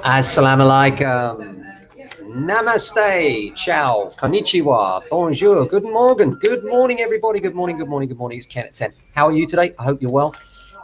Assalamu alaikum. Namaste. Ciao. Konnichiwa. Bonjour. Good morning. Good morning, everybody. Good morning. Good morning. Good morning. It's Ken at 10. How are you today? I hope you're well.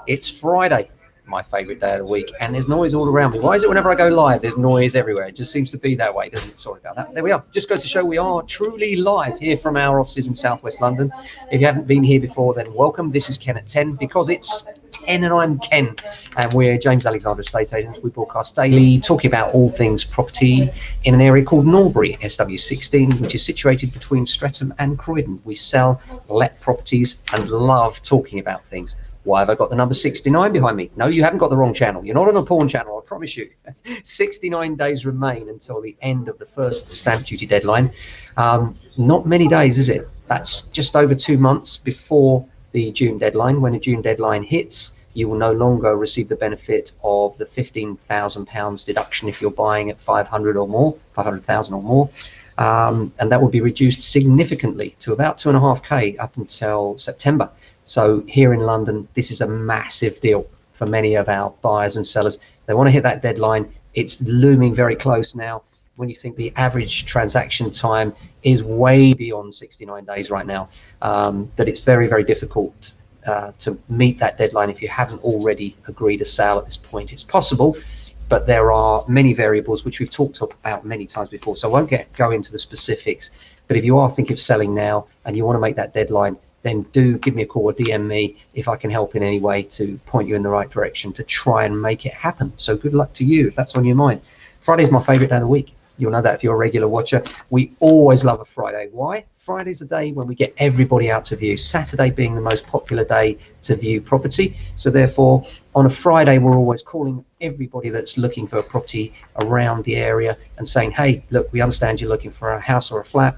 It's Friday, my favorite day of the week, and there's noise all around me. Why is it whenever I go live, there's noise everywhere? It just seems to be that way, doesn't it? Sorry about that. There we are. Just goes to show we are truly live here from our offices in Southwest London. If you haven't been here before, then welcome. This is Ken at 10 because it's 10 and I'm Ken, and we're James Alexander Estate Agents. We broadcast daily talking about all things property in an area called Norbury, SW16, which is situated between Streatham and Croydon. We sell, let properties and love talking about things. Why have I got the number 69 behind me? No, you haven't got the wrong channel. You're not on a porn channel, I promise you. 69 days remain until the end of the first stamp duty deadline. Not many days, is it? That's just over 2 months before the June deadline. When the June deadline hits, you will no longer receive the benefit of the £15,000 deduction if you're buying at 500 or more, 500,000 or more. And that will be reduced significantly to about 2.5k up until September. So here in London, this is a massive deal for many of our buyers and sellers. They want to hit that deadline. It's looming very close now. When you think the average transaction time is way beyond 69 days right now, that it's very, very difficult to meet that deadline if you haven't already agreed a sale at this point. It's possible, but there are many variables which we've talked about many times before, so I won't go into the specifics. But if you are thinking of selling now and you want to make that deadline, then do give me a call or DM me if I can help in any way to point you in the right direction to try and make it happen. So good luck to you if that's on your mind. Friday is my favorite day of the week. You'll know that if you're a regular watcher. We always love a Friday. Why? Friday's a day when we get everybody out to view. Saturday being the most popular day to view property. So therefore, on a Friday, we're always calling everybody that's looking for a property around the area and saying, hey, look, we understand you're looking for a house or a flat.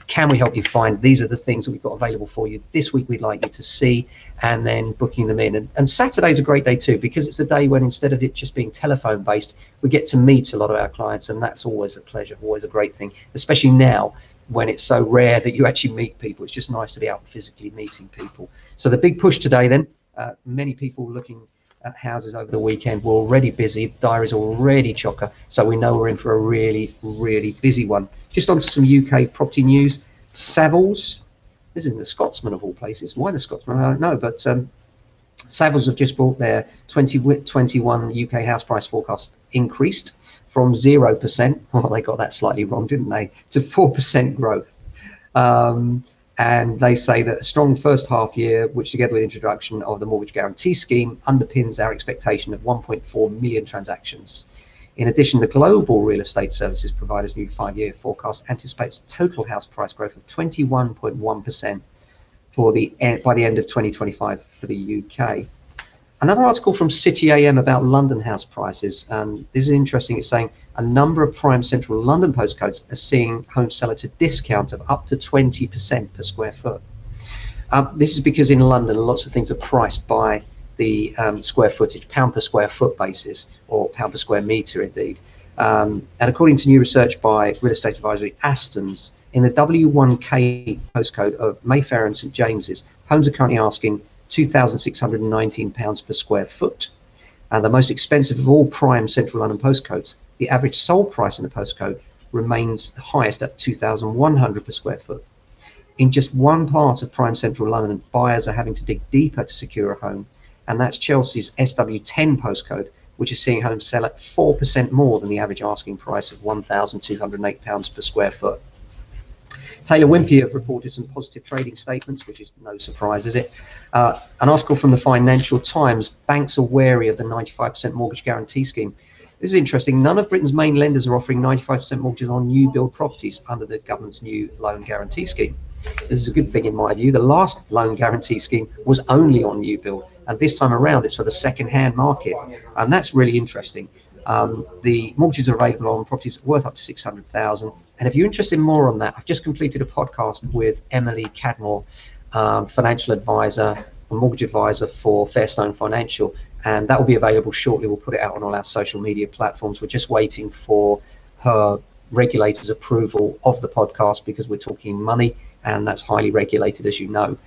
Can we help you find? These are the things that we've got available for you this week we'd like you to see, and then booking them in. And Saturday's a great day too, because it's the day when instead of it just being telephone based, we get to meet a lot of our clients, and that's always a pleasure, always a great thing, especially now when it's so rare that you actually meet people. It's just nice to be out physically meeting people. So the big push today then, many people looking at houses over the weekend. We're already busy, diary's already chocker, so we know we're in for a really, really busy one. Just onto some UK property news. Savills, this is the Scotsman of all places. Why the Scotsman? I don't know, but Savills have just brought their 2021 UK house price forecast increased from 0%, well, they got that slightly wrong, didn't they, to 4% growth. And they say that a strong first half year, which together with the introduction of the mortgage guarantee scheme, underpins our expectation of 1.4 million transactions. In addition, the global real estate services provider's new 5-year forecast anticipates total house price growth of 21.1% by the end of 2025 for the UK. Another article from City AM about London house prices, and this is interesting. It's saying a number of prime central London postcodes are seeing homes sell at a discount of up to 20% per square foot. This is because in London, lots of things are priced by the square footage, pound per square foot basis, or pound per square metre indeed. And according to new research by real estate advisory Aston's, in the W1K postcode of Mayfair and St James's, homes are currently asking £2,619 per square foot, and the most expensive of all prime central London postcodes, the average sold price in the postcode remains the highest at £2,100 per square foot. In just one part of prime central London, buyers are having to dig deeper to secure a home, and that's Chelsea's SW10 postcode, which is seeing homes sell at 4% more than the average asking price of £1,208 per square foot. Taylor Wimpey have reported some positive trading statements, which is no surprise, is it? An article from the Financial Times, banks are wary of the 95% mortgage guarantee scheme. This is interesting. None of Britain's main lenders are offering 95% mortgages on new build properties under the government's new loan guarantee scheme. This is a good thing in my view. The last loan guarantee scheme was only on new build, and this time around it's for the second-hand market, and that's really interesting. The mortgages are available on properties worth up to 600,000. And if you're interested in more on that, I've just completed a podcast with Emily Cadmore, financial advisor, a mortgage advisor for Fairstone Financial, and that will be available shortly. We'll put it out on all our social media platforms. We're just waiting for her regulator's approval of the podcast because we're talking money, and that's highly regulated, as you know.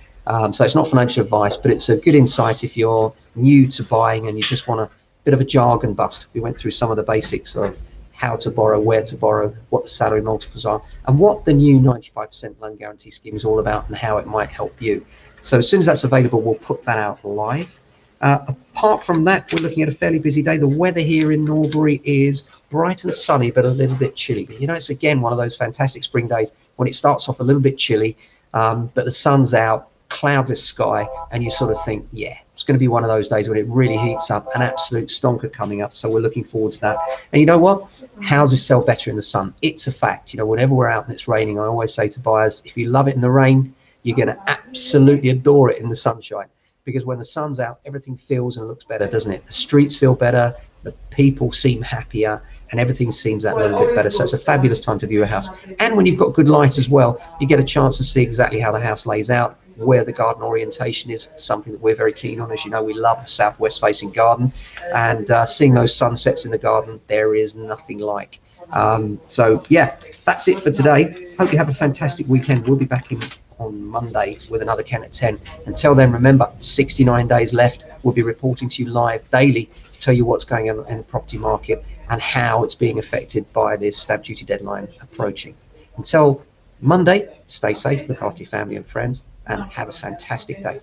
So it's not financial advice, but it's a good insight if you're new to buying and you just want to bit of a jargon bust. We went through some of the basics of how to borrow, where to borrow, what the salary multiples are, and what the new 95% loan guarantee scheme is all about and how it might help you. So as soon as that's available, we'll put that out live. Apart from that, we're looking at a fairly busy day. The weather here in Norbury is bright and sunny, but a little bit chilly. You know, it's again one of those fantastic spring days when it starts off a little bit chilly, but the sun's out, cloudless sky, and you sort of think, yeah, it's going to be one of those days when it really heats up, an absolute stonker coming up. So we're looking forward to that. And you know what? Houses sell better in the sun. It's a fact. You know, whenever we're out and it's raining, I always say to buyers, if you love it in the rain, you're going to absolutely adore it in the sunshine. Because when the sun's out, everything feels and looks better, doesn't it? The streets feel better, the people seem happier, and everything seems that little bit better. So it's a fabulous time to view a house. And when you've got good light as well, you get a chance to see exactly how the house lays out, where the garden orientation is, something that we're very keen on. As you know, we love the southwest facing garden, and seeing those sunsets in the garden, there is nothing like. So yeah, that's it for today. Hope you have a fantastic weekend. We'll be back in on Monday with another Ken at 10. Until then, remember, 69 days left. We'll be reporting to you live daily to tell you what's going on in the property market and how it's being affected by this stamp duty deadline approaching. Until Monday, stay safe, look after your family and friends, and have a fantastic day.